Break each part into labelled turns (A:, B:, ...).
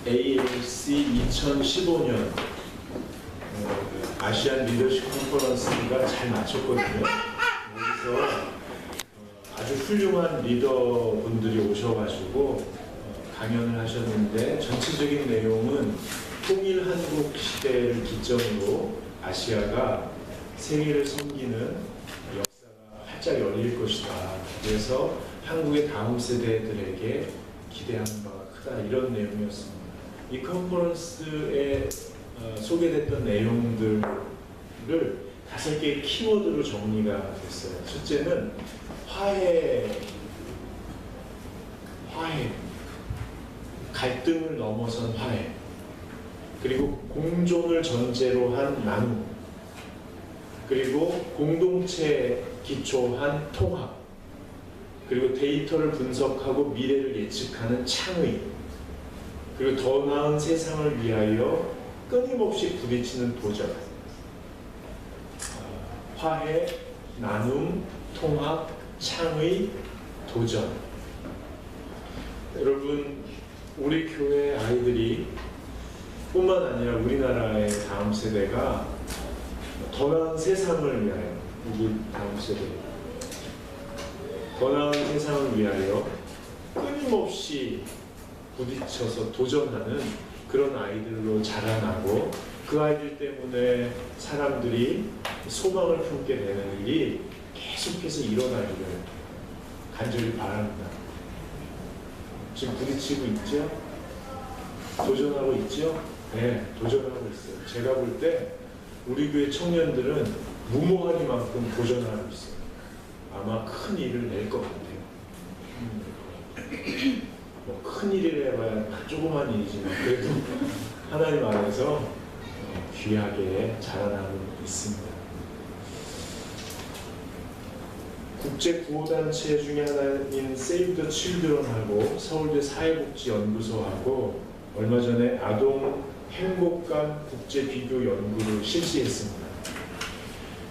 A: ALC 2015년 아시안 리더십 컨퍼런스가 잘 마쳤거든요. 여기서 아주 훌륭한 리더분들이 오셔가지고 강연을 하셨는데, 전체적인 내용은 통일 한국 시대를 기점으로 아시아가 세계를 섬기는 역사가 활짝 열릴 것이다. 그래서 한국의 다음 세대들에게 기대하는 바가 크다, 이런 내용이었습니다. 이 컨퍼런스에 소개됐던 내용들을 5개의 키워드로 정리가 됐어요. 첫째는 화해, 갈등을 넘어선 화해, 그리고 공존을 전제로 한 나눔, 그리고 공동체 기초한 통합, 그리고 데이터를 분석하고 미래를 예측하는 창의, 그리고 더 나은 세상을 위하여 끊임없이 부딪히는 도전. 화해, 나눔, 통합, 창의, 도전. 여러분, 우리 교회 아이들이 뿐만 아니라 우리나라의 다음 세대가 더 나은 세상을 위하여, 우리 다음 세대, 더 나은 세상을 위하여 끊임없이 부딪혀서 도전하는 그런 아이들로 자라나고, 그 아이들 때문에 사람들이 소망을 품게 되는 일이 계속해서 일어나기를 간절히 바랍니다. 지금 부딪히고 있죠? 도전하고 있죠? 네, 도전하고 있어요. 제가 볼 때 우리 교회 청년들은 무모하니만큼 도전하고 있어요. 아마 큰 일을 낼 것 같아요. 뭐 큰 일을 해봐야 조그만 일이지만 그래도 하나님 안에서 귀하게 자라나고 있습니다. 국제 구호단체 중에 하나인 세이브 더 칠드런하고 서울대 사회복지연구소하고 얼마 전에 아동 행복감 국제 비교 연구를 실시했습니다.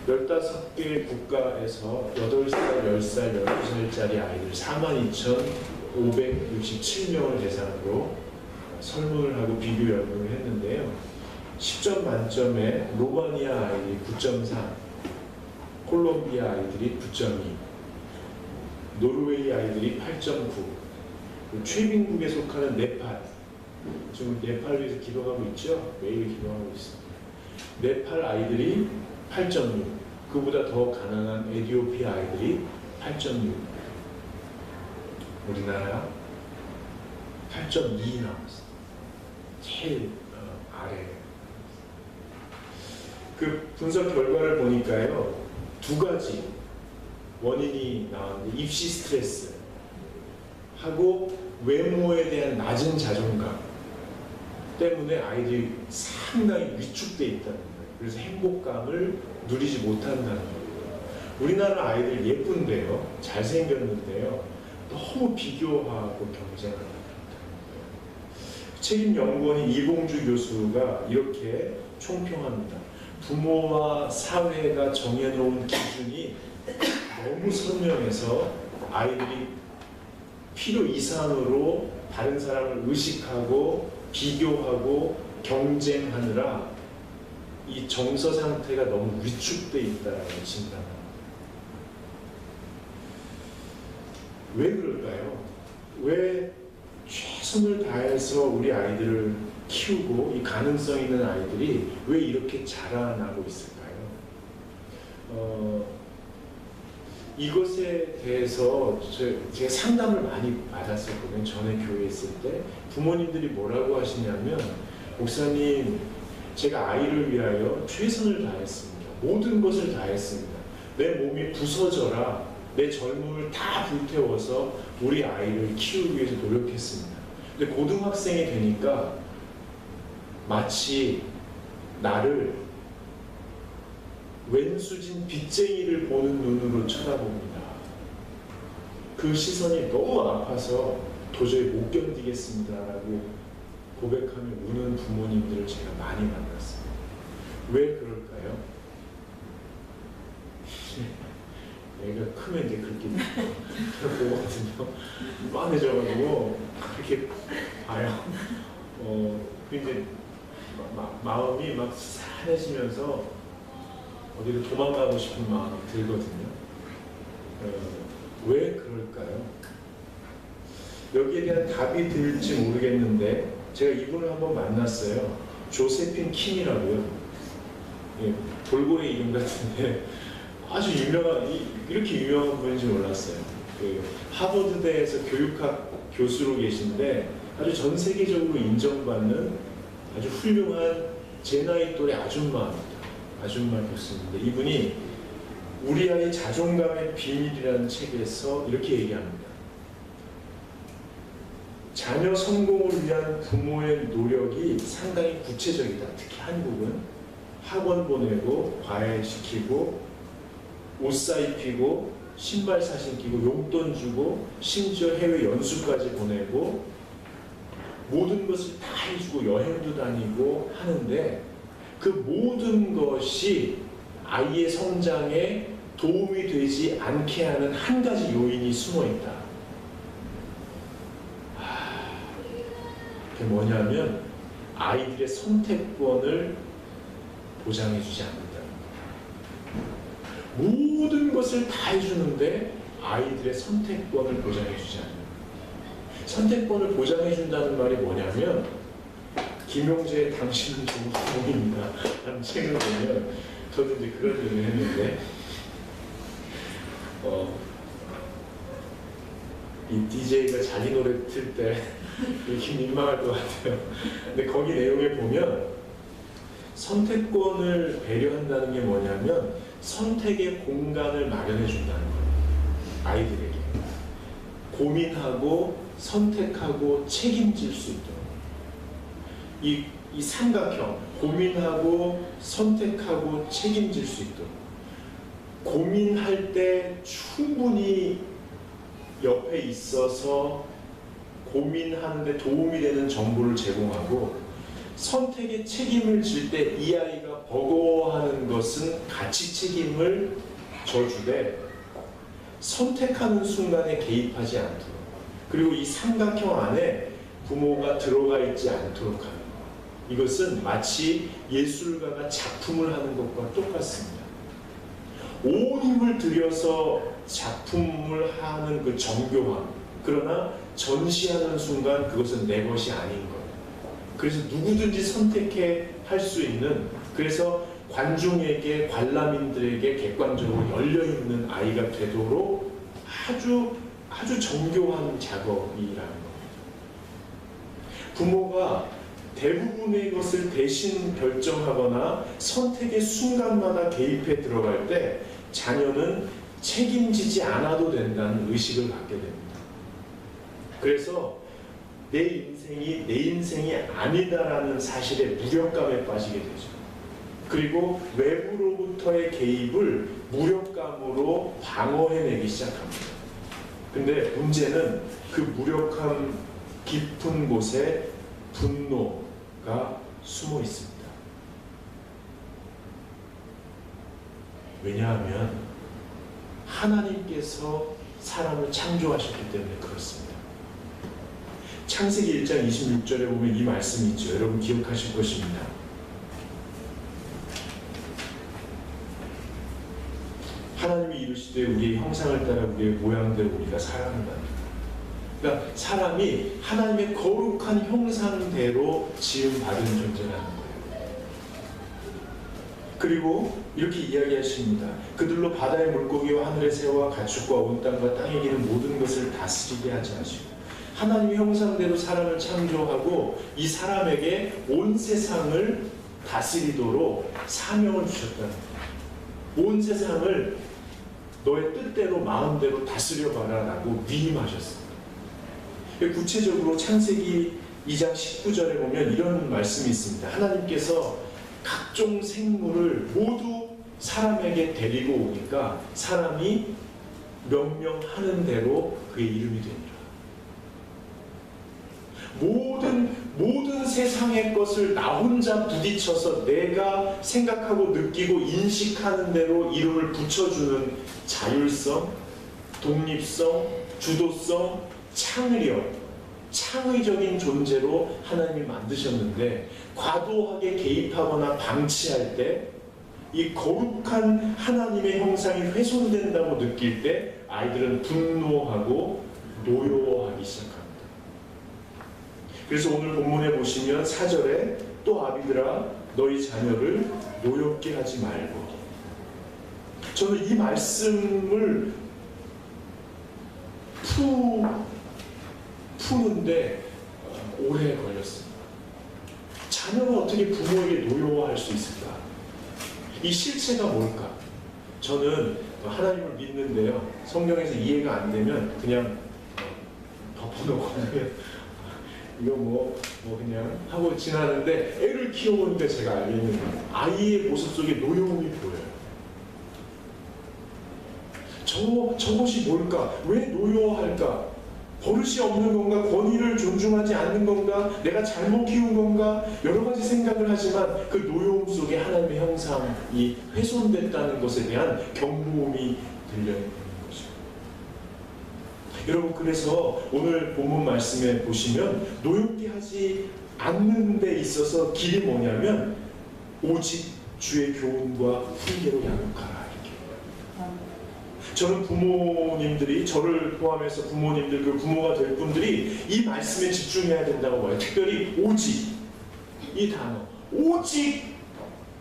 A: 15개 국가에서 8살, 10살, 12살짜리 아이들 42,567명을 대상으로 설문을 하고 비교 연구를 했는데요. 10점 만점에 로마니아 아이들이 9.3, 콜롬비아 아이들이 9.2, 노르웨이 아이들이 8.9, 최빈국에 속하는 네팔, 지금 네팔 위해서 기도하고 있죠? 매일 기도하고 있습니다. 네팔 아이들이 8.6, 그보다 더 가난한 에티오피아 아이들이 8.6, 우리나라 8.2 나왔어요. 제일 아래. 그 분석 결과를 보니까요, 2가지 원인이 나왔는데, 입시 스트레스 하고 외모에 대한 낮은 자존감 때문에 아이들이 상당히 위축돼 있다는 거예요. 그래서 행복감을 누리지 못한다는 거예요. 우리나라 아이들 예쁜데요, 잘생겼는데요, 너무 비교하고 경쟁한다는 거예요. 책임 연구원인 이봉주 교수가 이렇게 총평합니다. 부모와 사회가 정해놓은 기준이 너무 선명해서 아이들이 필요 이상으로 다른 사람을 의식하고 비교하고 경쟁하느라 이 정서 상태가 너무 위축돼 있다는 진단합니다. 왜 그럴까요? 왜 최선을 다해서 우리 아이들을 키우고 이 가능성 있는 아이들이 왜 이렇게 자라나고 있을까요? 이것에 대해서 제가 상담을 많이 받았었거든요. 전에 교회에 있을 때 부모님들이 뭐라고 하시냐면, 목사님, 제가 아이를 위하여 최선을 다했습니다. 모든 것을 다했습니다. 내 몸이 부서져라 내 젊음을 다 불태워서 우리 아이를 키우기 위해서 노력했습니다. 근데 고등학생이 되니까 마치 나를 왼수진 빚쟁이를 보는 눈으로 쳐다봅니다. 그 시선이 너무 아파서 도저히 못 견디겠습니다 라고 고백하며 우는 부모님들을 제가 많이 만났습니다. 왜 그럴까요? 애가 크면 이제 그렇게 보거든요. 빤해져가지고 그렇게 봐요. 이제 마음이 막 산해지면서 어디로 도망가고 싶은 마음이 들거든요. 왜 그럴까요? 여기에 대한 답이 들지 모르겠는데 제가 이분을 한번 만났어요. 조세핀 킹이라고요. 예, 돌고래 이름 같은데 아주 유명한, 이렇게 유명한 분인지 몰랐어요. 그 하버드대에서 교육학 교수로 계신데 아주 전 세계적으로 인정받는 아주 훌륭한 제 나이 또래 아줌마 교수인데, 이분이 우리 아이 자존감의 비밀이라는 책에서 이렇게 얘기합니다. 자녀 성공을 위한 부모의 노력이 상당히 구체적이다. 특히 한국은 학원 보내고 과외시키고 옷 사입히고 신발 사신기고 용돈 주고 심지어 해외 연수까지 보내고 모든 것을 다 해주고 여행도 다니고 하는데, 그 모든 것이 아이의 성장에 도움이 되지 않게 하는 한 가지 요인이 숨어 있다. 그게 뭐냐면 아이들의 선택권을 보장해주지 않는다. 모든 것을 다 해주는데 아이들의 선택권을 보장해주지 않는다. 선택권을 보장해준다는 말이 뭐냐면, 김용재의 당신은 좋은 부모입니다 라는 책을 보면, 저도 이제 그런 얘기를 했는데, 이 DJ가 자기 노래 틀 때 이렇게 민망할 것 같아요. 근데 거기 내용에 보면 선택권을 배려한다는 게 뭐냐면 선택의 공간을 마련해 준다는 거예요. 아이들에게 고민하고 선택하고 책임질 수 있도록, 이 삼각형, 고민하고 선택하고 책임질 수 있도록, 고민할 때 충분히 옆에 있어서 고민하는데 도움이 되는 정보를 제공하고, 선택에 책임을 질 때 이 아이가 버거워하는 것은 같이 책임을 져주되 선택하는 순간에 개입하지 않도록, 그리고 이 삼각형 안에 부모가 들어가 있지 않도록 하는 것. 이것은 마치 예술가가 작품을 하는 것과 똑같습니다. 온 힘을 들여서 작품을 하는 그 정교함, 그러나 전시하는 순간 그것은 내 것이 아닌 것. 그래서 누구든지 선택해 할 수 있는, 그래서 관중에게, 관람인들에게 객관적으로 열려있는 아이가 되도록 아주 정교한 작업이라는 겁니다. 부모가 대부분의 것을 대신 결정하거나 선택의 순간마다 개입해 들어갈 때 자녀는 책임지지 않아도 된다는 의식을 갖게 됩니다. 그래서 내 인생이 아니다라는 사실에 무력감에 빠지게 되죠. 그리고 외부로부터의 개입을 무력감으로 방어해내기 시작합니다. 근데 문제는 그 무력함 깊은 곳에 분노가 숨어 있습니다. 왜냐하면 하나님께서 사람을 창조하셨기 때문에 그렇습니다. 창세기 1장 26절에 보면 이 말씀이 있죠. 여러분 기억하실 것입니다. 하나님이 이르시되 우리의 형상을 따라 우리의 모양대로 우리가 사랑한다. 그러니까 사람이 하나님의 거룩한 형상대로 지음받은 존재라는 거예요. 그리고 이렇게 이야기하십니다. 그들로 바다의 물고기와 하늘의 새와 가축과 온 땅과 땅에 기는 모든 것을 다스리게 하지 하시고, 하나님의 형상대로 사람을 창조하고 이 사람에게 온 세상을 다스리도록 사명을 주셨다는 거예요. 온 세상을 너의 뜻대로 마음대로 다스려봐라 라고 위임하셨습니다. 구체적으로 창세기 2장 19절에 보면 이런 말씀이 있습니다. 하나님께서 각종 생물을 모두 사람에게 데리고 오니까 사람이 명령하는 대로 그의 이름이 되니라. 모든 세상의 것을 나 혼자 부딪혀서 내가 생각하고 느끼고 인식하는 대로 이름을 붙여주는 자율성, 독립성, 주도성, 창의력, 창의적인 존재로 하나님이 만드셨는데 과도하게 개입하거나 방치할 때 이 거룩한 하나님의 형상이 훼손된다고 느낄 때 아이들은 분노하고 노여워하기 시작합니다. 그래서 오늘 본문에 보시면 4절에 또 아비들아 너희 자녀를 노엽게 하지 말고, 저는 이 말씀을 푸는데 오래 걸렸습니다. 자녀가 어떻게 부모에게 노여워할 수 있을까? 이 실체가 뭘까? 저는 하나님을 믿는데요, 성경에서 이해가 안 되면 그냥 덮어놓고 이거 뭐 그냥 하고 지나는데, 애를 키워보니까 제가 알겠는 거예요. 아이의 모습 속에 노여움이 보여요. 저것이 뭘까? 왜 노여워할까? 버릇이 없는 건가? 권위를 존중하지 않는 건가? 내가 잘못 키운 건가? 여러 가지 생각을 하지만 그 노여움 속에 하나님의 형상이 훼손됐다는 것에 대한 경고음이 들려있는 거죠. 여러분, 그래서 오늘 본문 말씀에 보시면 노엽게 하지 않는 데 있어서 길이 뭐냐면 오직 주의 교훈과 훈계로 양육하라. 저는 부모님들이, 저를 포함해서 부모님들, 그 부모가 될 분들이 이 말씀에 집중해야 된다고 봐요. 특별히 오직 이 단어, 오직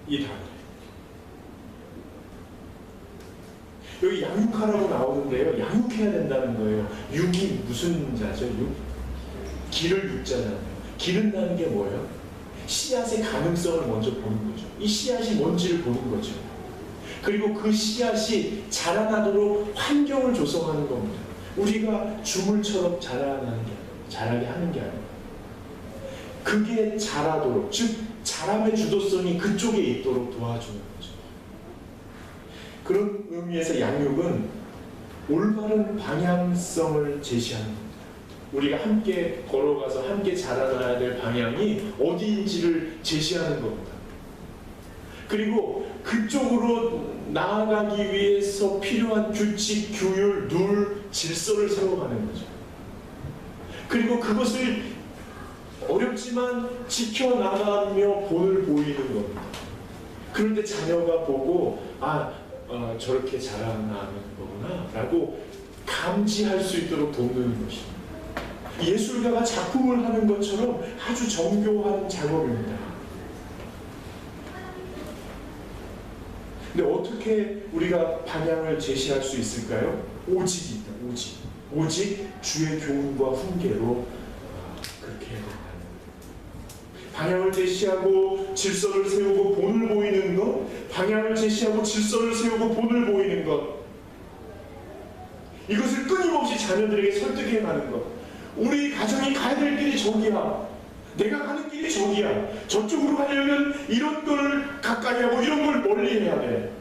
A: 이 단어. 여기 양육하라고 나오는데요, 양육해야 된다는 거예요. 육이 무슨 자죠? 육? 기를 육자잖아요. 기른다는 게 뭐예요? 씨앗의 가능성을 먼저 보는 거죠. 이 씨앗이 뭔지를 보는 거죠. 그리고 그 씨앗이 자라나도록 환경을 조성하는 겁니다. 우리가 주물처럼 자라게 하는 게 아니에요. 그게 자라도록, 즉 자람의 주도성이 그쪽에 있도록 도와주는 거죠. 그런 의미에서 양육은 올바른 방향성을 제시하는 겁니다. 우리가 함께 걸어가서 함께 자라나야 될 방향이 어디인지를 제시하는 겁니다. 그리고 그쪽으로 나아가기 위해서 필요한 규칙, 규율, 룰, 질서를 세워가는 거죠. 그리고 그것을 어렵지만 지켜나가며 본을 보이는 겁니다. 그런데 자녀가 보고 저렇게 자라나는 거구나 라고 감지할 수 있도록 돕는 것입니다. 예술가가 작품을 하는 것처럼 아주 정교한 작업입니다. 근데 어떻게 우리가 방향을 제시할 수 있을까요? 오직입니다. 오직 주의 교훈과 훈계로 그렇게 해야 된다는 거예요. 방향을 제시하고 질서를 세우고 본을 보이는 것, 방향을 제시하고 질서를 세우고 본을 보이는 것, 이것을 끊임없이 자녀들에게 설득해 가는 것. 우리 가정이 가야 될 길이 저기야. 내가 가는 길이 저기야. 저쪽으로 가려면 이런 걸 가까이 하고 이런 걸 멀리 해야 돼.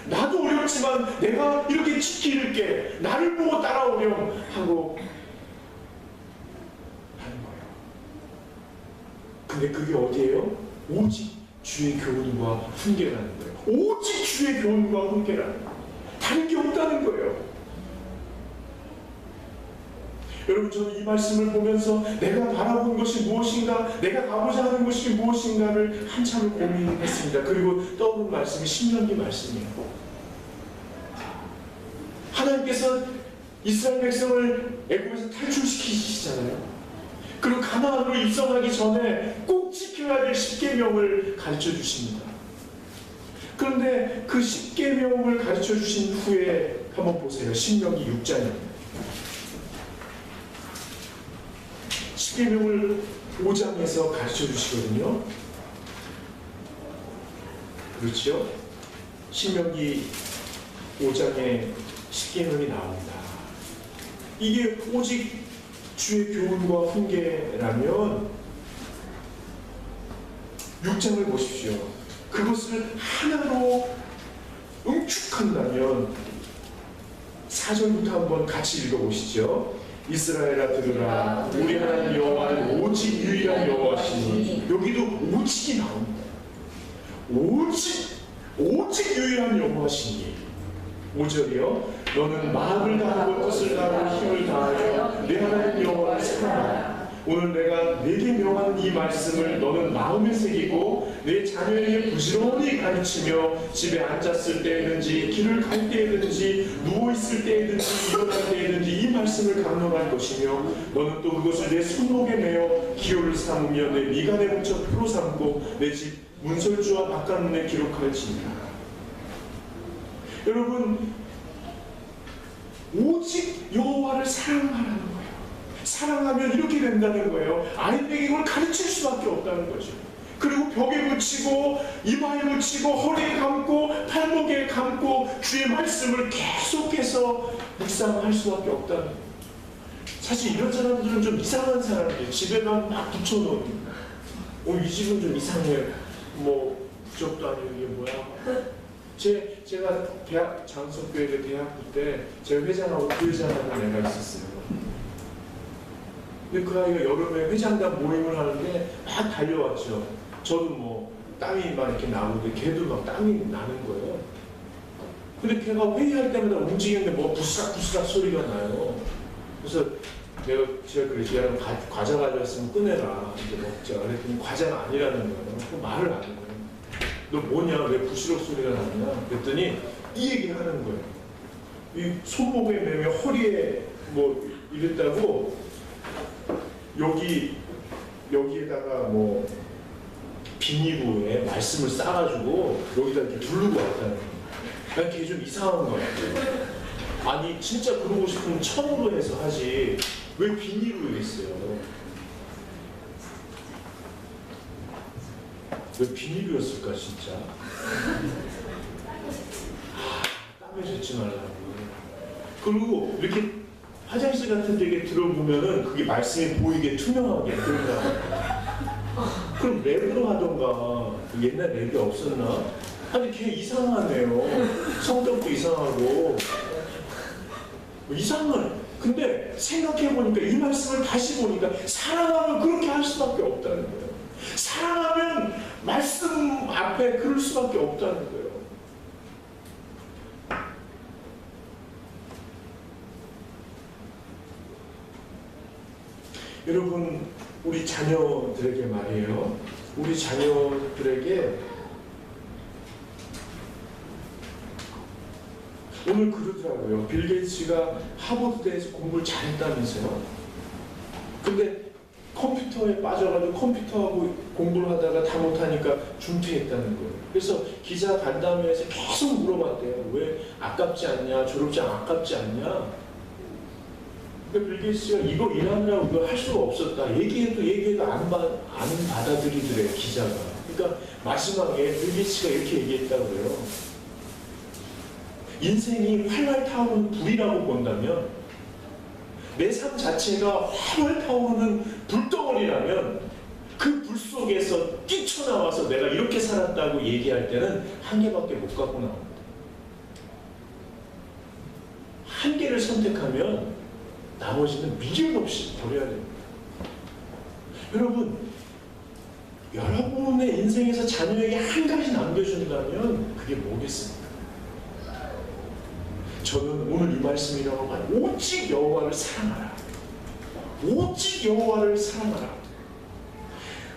A: 나도 어렵지만 내가 이렇게 지킬게. 나를 보고 따라오렴 하고 하는 거예요. 근데 그게 어디예요? 오직 주의 교훈과 훈계라는 거예요. 오직 주의 교훈과 훈계라는 거예요. 다른 게 없다는 거예요. 여러분, 저는 이 말씀을 보면서 내가 바라본 것이 무엇인가, 내가 가고자 하는 것이 무엇인가를 한참을 고민했습니다. 그리고 떠오른 말씀이 신명기 말씀이에요. 하나님께서 이스라엘 백성을 애굽에서 탈출시키시잖아요. 그리고 가나안으로 입성하기 전에 꼭 지켜야 될 십계명을 가르쳐 주십니다. 그런데 그 십계명을 가르쳐 주신 후에 한번 보세요. 신명기 6장입니다. 십계명을 5장에서 가르쳐 주시거든요. 그렇죠? 신명기 5장에 십계명이 나옵니다. 이게 오직 주의 교훈과 훈계라면 6장을 보십시오. 그것을 하나로 응축한다면 4절부터 한번 같이 읽어보시죠. 이스라엘아 들으라, 우리 하나님 여호와는 오직 유일한 여호와시니. 여기도 오직이 나옵니다. 오직 유일한 여호와시니. 5절이요. 너는 마음을 다하고 뜻을 다하고 힘을 다하여 내 하나님 여호와를 사랑하라. 오늘 내가 내게 명하는 이 말씀을 너는 마음에 새기고 내 자녀에게 부지런히 가르치며 집에 앉았을 때든지 길을 갈 때든지 누워있을 때든지 일어날 때든지 이 말씀을 강론할 것이며 너는 또 그것을 내 손목에 매어 기호를 삼으며 내 미간에 묻혀 표로 삼고 내 집 문설주와 바깥문에 기록할지니라. 여러분, 오직 여호와를 사랑하라는 거예요. 사랑하면 이렇게 된다는 거예요. 아이들에게 이걸 가르칠 수밖에 없다는 거죠. 그리고 벽에 붙이고 이마에 붙이고 허리에 감고 팔목에 감고 주의 말씀을 계속해서 묵상할 수밖에 없다는 거예요. 사실 이런 사람들은 좀 이상한 사람이에요. 집에만 막 붙여놓은, 이 집은 좀 이상해. 뭐 부적도 아니고 이게 뭐야. 제가 대학 장석교회 대학부 때 제가 회장하고 부회장하는 애가 있었어요. 근데 그 아이가 여름에 회장단 모임을 하는데 막 달려왔죠. 저도 뭐 땀이 막 이렇게 나오는데 걔도 막 땀이 나는 거예요. 근데 걔가 회의할 때마다 움직이는데 뭐 부스락부스락 소리가 나요. 그래서 제가 그랬지. 야, 과자 가져왔으면 꺼내라. 이제 먹자. 그랬더니 과자가 아니라는 거예요. 그 말을 안 해요. 너 뭐냐? 왜 부스럭 소리가 나냐? 그랬더니 이 얘기 하는 거예요. 이 손목에 매며 허리에 뭐 이랬다고 여기에다가 뭐 비닐에 말씀을 싸가지고 여기다 이렇게 두르고 왔다는 거예요. 난 걔 좀 이상한 거야. 아니 진짜 그러고 싶으면 천으로 해서 하지 왜 비닐로 했어요? 왜 비닐이었을까 진짜? 땀에 젖지 말라고. 그리고 이렇게 화장실 같은 데 들어보면은 그게 말씀이 보이게 투명하게 그런가. 그럼 랩으로 하던가. 옛날 랩이 없었나? 아니 걔 이상하네요. 성격도 이상하고 이상한. 근데 생각해보니까 이 말씀을 다시 보니까 사랑하면 그렇게 할 수밖에 없다는 거예요. 사랑하면 말씀 앞에 그럴 수밖에 없다는 거예요. 여러분, 우리 자녀들에게 말이에요. 우리 자녀들에게 오늘 그러더라고요. 빌 게이츠가 하버드대에서 공부를 잘했다면서요. 근데 컴퓨터에 빠져가지고 컴퓨터하고 공부를 하다가 다 못하니까 중퇴했다는 거예요. 그래서 기자 간담회에서 계속 물어봤대요. 왜 아깝지 않냐? 졸업장 아깝지 않냐? 빌 게이츠가 이거 일하느라고 이거 할 수가 없었다. 얘기해도 안 받아들이더래, 기자가. 그러니까 마지막에 빌 게이츠가 이렇게 얘기했다고 그래요. 인생이 활활 타오르는 불이라고 본다면, 내 삶 자체가 활활 타오르는 불덩어리라면 그 불 속에서 뛰쳐나와서 내가 이렇게 살았다고 얘기할 때는 한 개밖에 못 갖고 나옵니다. 한 개를 선택하면 나머지는 미련 없이 버려야 됩니다. 여러분, 여러분의 인생에서 자녀에게 한 가지 남겨준다면 그게 뭐겠습니까? 저는 오늘 이 말씀이라고 말, 오직 여호와를 사랑하라. 오직 여호와를 사랑하라.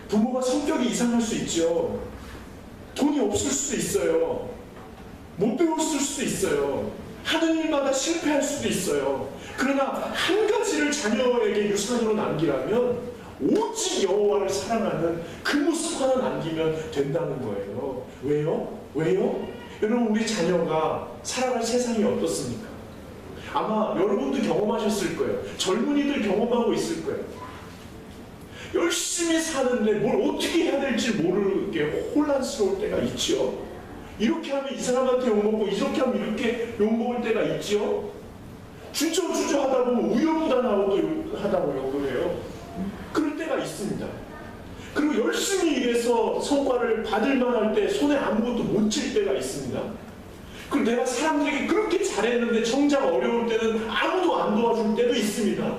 A: 부모가 성격이 이상할 수 있죠. 돈이 없을 수도 있어요. 못 배웠을 수도 있어요. 하는 일마다 실패할 수도 있어요. 그러나 한 가지를 자녀에게 유산으로 남기라면 오직 여호와를 사랑하는 그 모습 하나 남기면 된다는 거예요. 왜요? 여러분, 우리 자녀가 살아갈 세상이 어떻습니까? 아마 여러분도 경험하셨을 거예요. 젊은이들 경험하고 있을 거예요. 열심히 사는데 뭘 어떻게 해야 될지 모르게 혼란스러울 때가 있죠. 이렇게 하면 이 사람한테 욕먹고 이렇게 하면 이렇게 욕먹을 때가 있죠. 주저주저 하다 보면 우여부단하고 하다고 욕을 해요. 그럴 때가 있습니다. 그리고 열심히 일해서 성과를 받을 만할 때 손에 아무것도 못 쥘 때가 있습니다. 그리고 내가 사람들에게 그렇게 잘했는데 정작 어려울 때는 아무도 안 도와줄 때도 있습니다.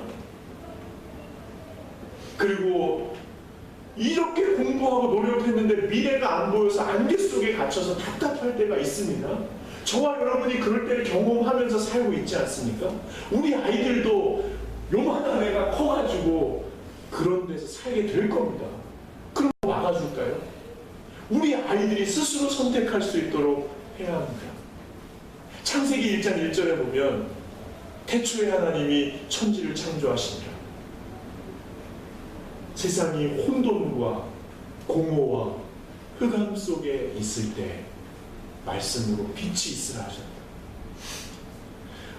A: 그리고 이렇게 공부하고 노력했는데 미래가 안 보여서 안개 속에 갇혀서 답답할 때가 있습니다. 저와 여러분이 그럴 때를 경험하면서 살고 있지 않습니까? 우리 아이들도 요만한 애가 커가지고 그런 데서 살게 될 겁니다. 그럼 막아줄까요? 우리 아이들이 스스로 선택할 수 있도록 해야 합니다. 창세기 1장 1절에 보면 태초에 하나님이 천지를 창조하시니라. 세상이 혼돈과 공허와 흑암 속에 있을 때 말씀으로 빛이 있으라 하셨다.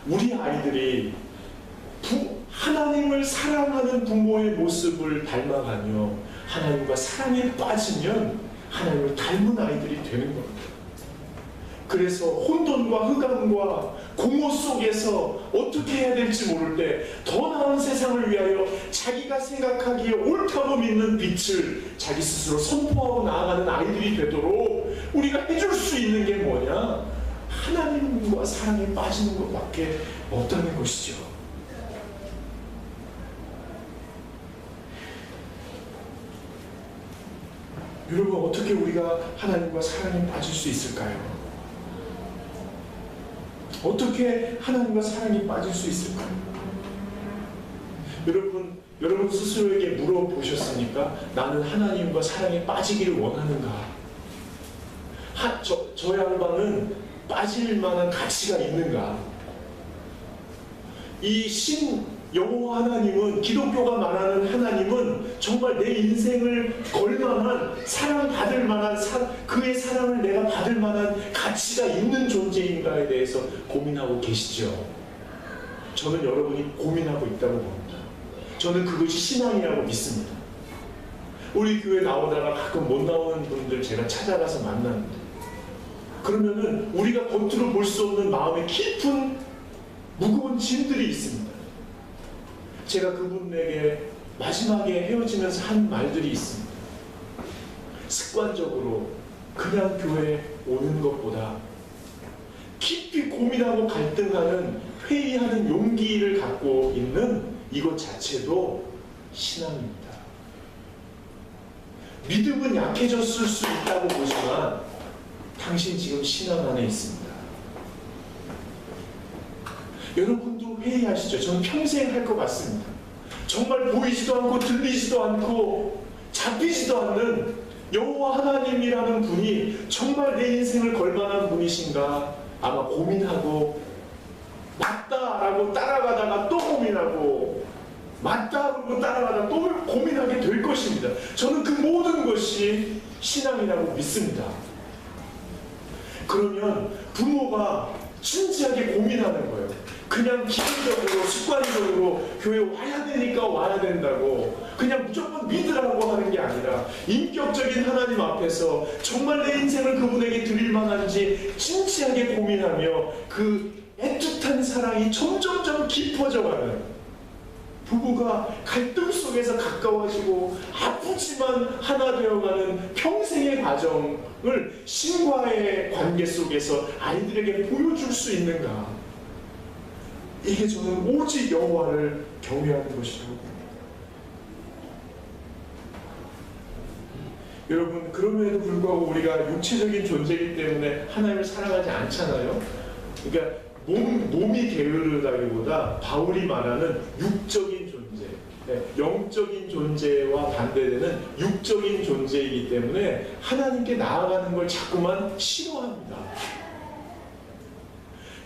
A: 우리 아이들이 하나님을 사랑하는 부모의 모습을 닮아가며 하나님과 사랑에 빠지면 하나님을 닮은 아이들이 되는 겁니다. 그래서 혼돈과 흑암과 공허 속에서 어떻게 해야 될지 모를 때 더 나은 세상을 위하여 자기가 생각하기에 옳다고 믿는 빛을 자기 스스로 선포하고 나아가는 아이들이 되도록 우리가 해줄 수 있는 게 뭐냐? 하나님과 사랑에 빠지는 것밖에 없다는 것이죠. 여러분, 어떻게 우리가 하나님과 사랑에 빠질 수 있을까요? 어떻게 하나님과 사랑에 빠질 수 있을까요? 여러분 스스로에게 물어보셨습니까? 나는 하나님과 사랑에 빠지기를 원하는가? 저 양반은 빠질 만한 가치가 있는가? 여호와 하나님은, 기독교가 말하는 하나님은 정말 내 인생을 걸만한, 사랑받을 만한, 그의 사랑을 내가 받을 만한 가치가 있는 존재인가에 대해서 고민하고 계시죠. 저는 여러분이 고민하고 있다고 봅니다. 저는 그것이 신앙이라고 믿습니다. 우리 교회 나오다가 가끔 못 나오는 분들 제가 찾아가서 만납니다. 그러면은 우리가 겉으로 볼 수 없는 마음의 깊은 무거운 짐들이 있습니다. 제가 그분에게 마지막에 헤어지면서 한 말들이 있습니다. 습관적으로 그냥 교회에 오는 것보다 깊이 고민하고 갈등하는, 회의하는 용기를 갖고 있는 이것 자체도 신앙입니다. 믿음은 약해졌을 수 있다고 보지만 당신 지금 신앙 안에 있습니다. 여러분도 회의하시죠. 저는 평생 할 것 같습니다. 정말 보이지도 않고 들리지도 않고 잡히지도 않는 여호와 하나님이라는 분이 정말 내 인생을 걸만한 분이신가 아마 고민하고, 맞다라고 따라가다가 또 고민하고, 맞다라고 따라가다가 또 고민하게 될 것입니다. 저는 그 모든 것이 신앙이라고 믿습니다. 그러면 부모가 진지하게 고민하는 거예요. 그냥 기본적으로 습관적으로 교회 와야 되니까 와야 된다고 그냥 무조건 믿으라고 하는 게 아니라 인격적인 하나님 앞에서 정말 내 인생을 그분에게 드릴 만한지 진지하게 고민하며 그 애틋한 사랑이 점점점 깊어져가는, 부부가 갈등 속에서 가까워지고 아프지만 하나 되어가는 평생의 과정을 신과의 관계 속에서 아이들에게 보여줄 수 있는가? 이게 저는 오직 여호와를 경외하는 것이라고 봅니다. 여러분, 그럼에도 불구하고 우리가 육체적인 존재이기 때문에 하나님을 사랑하지 않잖아요. 그러니까 몸이 게으르다기보다 바울이 말하는 육적인 존재, 영적인 존재와 반대되는 육적인 존재이기 때문에 하나님께 나아가는 걸 자꾸만 싫어합니다.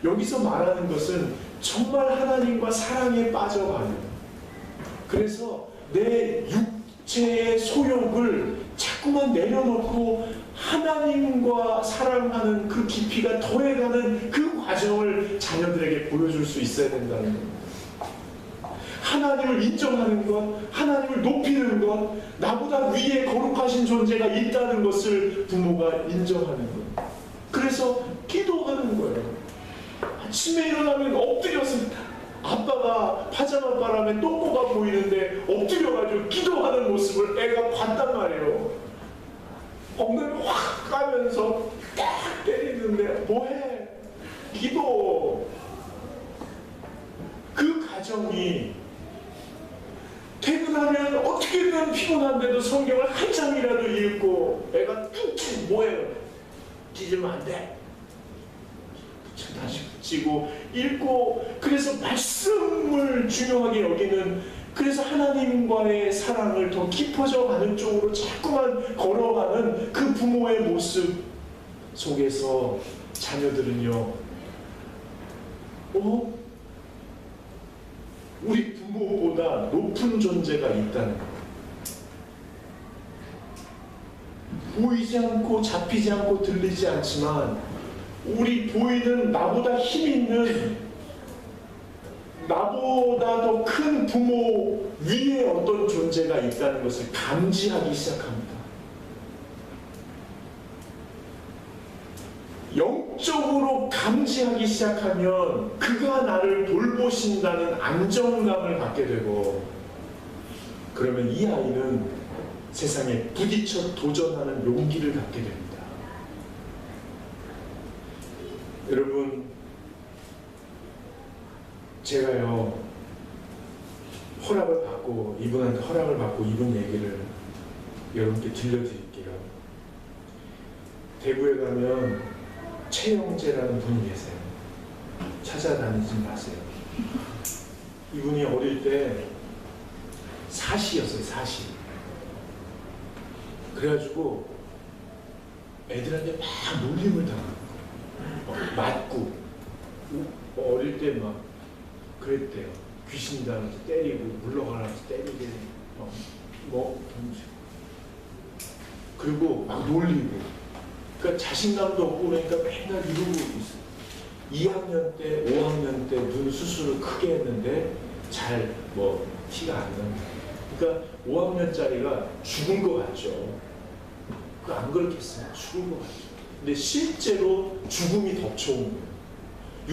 A: 여기서 말하는 것은 정말 하나님과 사랑에 빠져가는, 그래서 내 육체의 소욕을 자꾸만 내려놓고 하나님과 사랑하는 그 깊이가 더해가는 그 과정을 자녀들에게 보여줄 수 있어야 된다는 겁니다. 하나님을 인정하는 것, 하나님을 높이는 것, 나보다 위에 거룩하신 존재가 있다는 것을 부모가 인정하는 것. 그래서 기도하는 거예요. 아침에 일어나면 엎드려서 아빠가 파자마 바람에 똥꼬가 보이는데 엎드려가지고 기도하는 모습을 애가 봤단 말이에요. 엉덩이를 확 까면서 딱 때리는데 뭐해? 기도. 그 가정이 퇴근하면 어떻게든 피곤한데도 성경을 한 장이라도 읽고 애가 툭툭 뭐해요? 찢으면 안 돼. 다시 붙이고 읽고, 그래서 말씀을 중요하게 여기는 그래서 하나님과의 사랑을 더 깊어져 가는 쪽으로 자꾸만 걸어가는 그 부모의 모습 속에서 자녀들은요, 우리 부모보다 높은 존재가 있다는 것. 보이지 않고 잡히지 않고 들리지 않지만 우리 보이는 나보다 힘 있는, 나보다 더 큰 부모 위에 어떤 존재가 있다는 것을 감지하기 시작합니다. 영적으로 감지하기 시작하면 그가 나를 돌보신다는 안정감을 갖게 되고, 그러면 이 아이는 세상에 부딪혀 도전하는 용기를 갖게 됩니다. 여러분, 제가요, 허락을 받고, 이분한테 허락을 받고 이분 얘기를 여러분께 들려드릴게요. 대구에 가면 최영재라는 분이 계세요. 찾아다니지 마세요. 이분이 어릴 때 사시였어요, 사시. 그래가지고 애들한테 막 놀림을 당하고, 맞고, 어릴 때 막 그랬대요. 귀신이다 해서 때리고, 물러가라 해서 때리고, 그리고 막 놀리고. 그러니까 자신감도 없고 그러니까 맨날 이러고 있어요. 2학년 때, 5학년 때 눈 수술을 크게 했는데 잘 티가 안 난다. 그러니까 5학년짜리가 죽은 것 같죠. 안 그렇겠어요. 죽은 것 같죠. 근데 실제로 죽음이 덮쳐온 거예요.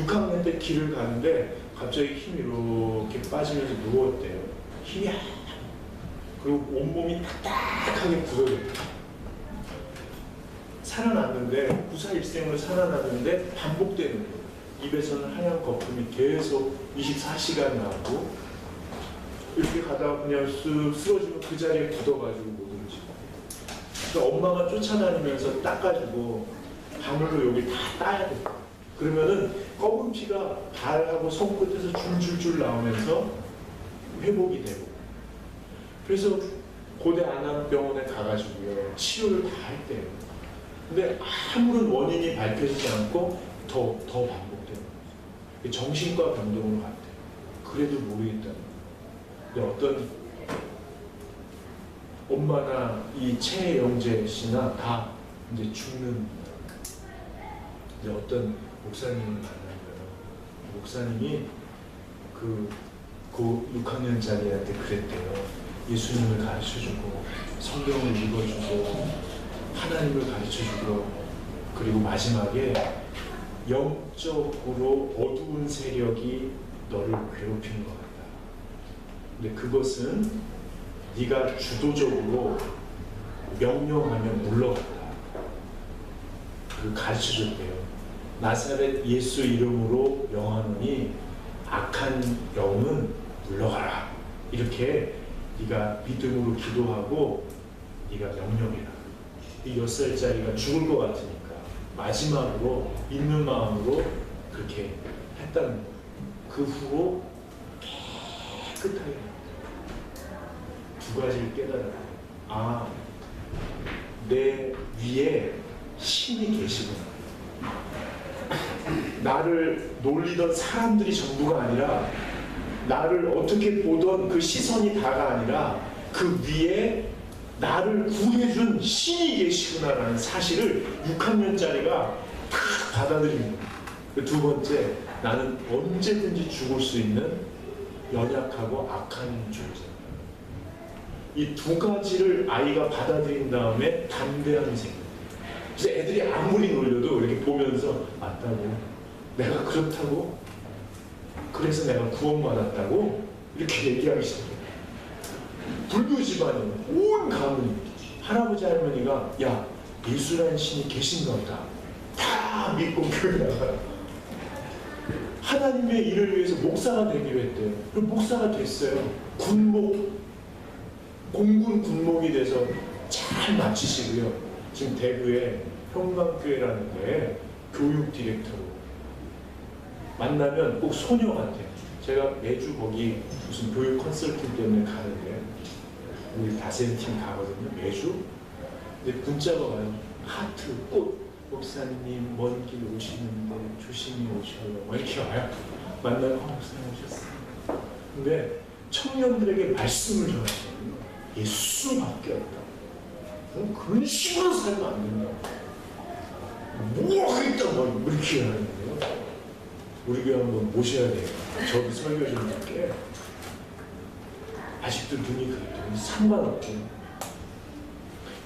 A: 6학년 때 길을 가는데 갑자기 힘이 이렇게 빠지면서 누웠대요. 힘이 안 나. 그리고 온몸이 딱딱하게 굳어졌대요. 살아났는데, 구사일생으로 살아났는데 반복되는 거예요. 입에서는 하얀 거품이 계속 24시간 나오고, 이렇게 가다가 그냥 쓱 쓰러지면 그 자리에 굳어가지고 못 움직여. 그러니까 엄마가 쫓아다니면서 닦아주고 바늘로 여기 다 따야 돼. 그러면은 검은 피가 발하고 손끝에서 줄줄줄 나오면서 회복이 되고. 그래서 고대 안암병원에 가가지고요, 치료를 다 했대요. 근데 아무런 원인이 밝혀지지 않고 더 반복되는 거죠. 정신과 병동으로 갔대요. 그래도 모르겠다는 거예요. 근데 어떤 엄마나 이 최영재 씨나 다 이제 죽는, 이제 어떤 목사님을 만난 거예요. 목사님이 그 6학년짜리한테 그랬대요. 예수님을 가르쳐주고, 성경을 읽어주고, 하나님을 가르쳐주고, 그리고 마지막에 영적으로 어두운 세력이 너를 괴롭히는 것 같다. 근데 그것은 네가 주도적으로 명령하면 물러간다. 그 가르쳐줬대요. 나사렛 예수 이름으로 명하노니 악한 영은 물러가라. 이렇게 네가 믿음으로 기도하고 네가 명령해라. 이 6살짜리가 죽을 것 같으니까 마지막으로 믿는 마음으로 그렇게 했다는 거예요. 그 후로 깨끗하게 두 가지를 깨달아요. 아, 내 위에 신이 계시구나. 나를 놀리던 사람들이 전부가 아니라, 나를 어떻게 보던 그 시선이 다가 아니라, 그 위에 나를 구해준 신이 계시구나라는 사실을 6학년짜리가 다 받아들이는 거예요. 두 번째, 나는 언제든지 죽을 수 있는 연약하고 악한 존재. 이 두 가지를 아이가 받아들인 다음에 담대함이 생겨요. 그래서 애들이 아무리 놀려도 이렇게 보면서, 맞다고? 내가 그렇다고? 그래서 내가 구원받았다고? 이렇게 얘기하기 시작해요. 불교 집안에 온 가문이, 할아버지 할머니가 야, 예수라는 신이 계신가 보다. 다 믿고 교회 나가요. 하나님의 일을 위해서 목사가 되기로 했대요. 그럼 목사가 됐어요. 공군 군목이 돼서 잘 마치시고요. 지금 대구에 평강교회라는 데에 교육 디렉터로, 만나면 꼭 소녀 같아요. 제가 매주 거기 무슨 교육 컨설팅 때문에 가는데 우리 다세인 팀 가거든요. 매주. 근데 문자가 와요. 하트, 꽃. 목사님 먼 길 오시는데 조심히 오셔요. 막 이렇게 와요. 만나면 목사님 오셨어요. 근데 청년들에게 말씀을 전하시거든요. 예수밖에 없다. 그런 식으로 살면 안 된다. 뭐 하겠다 막 이렇게 하는데요. 우리 교회 한번 모셔야 돼요. 저기 설교 좀 할게. 아직도 눈이 그래도 상관없고.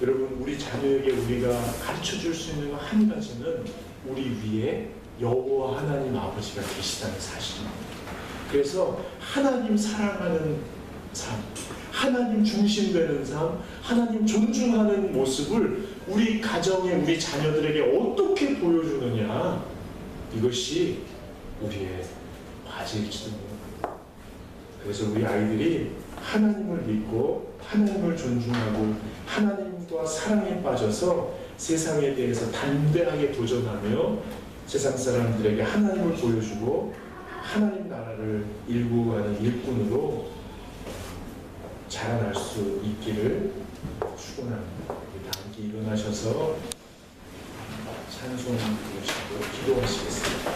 A: 여러분 우리 자녀에게 우리가 가르쳐 줄 수 있는 한 가지는 우리 위에 여호와 하나님 아버지가 계시다는 사실입니다. 그래서 하나님 사랑하는 삶, 하나님 중심되는 삶, 하나님 존중하는 모습을 우리 가정에 우리 자녀들에게 어떻게 보여주느냐, 이것이 우리의 과제일지도 모릅니다. 그래서 우리 아이들이 하나님을 믿고 하나님을 존중하고 하나님과 사랑에 빠져서 세상에 대해서 담대하게 도전하며 세상 사람들에게 하나님을 보여주고 하나님 나라를 일구어 가는 일꾼으로 자라날 수 있기를 축원합니다. 다 함께 일어나셔서 찬송 부르시고 기도하시겠습니다.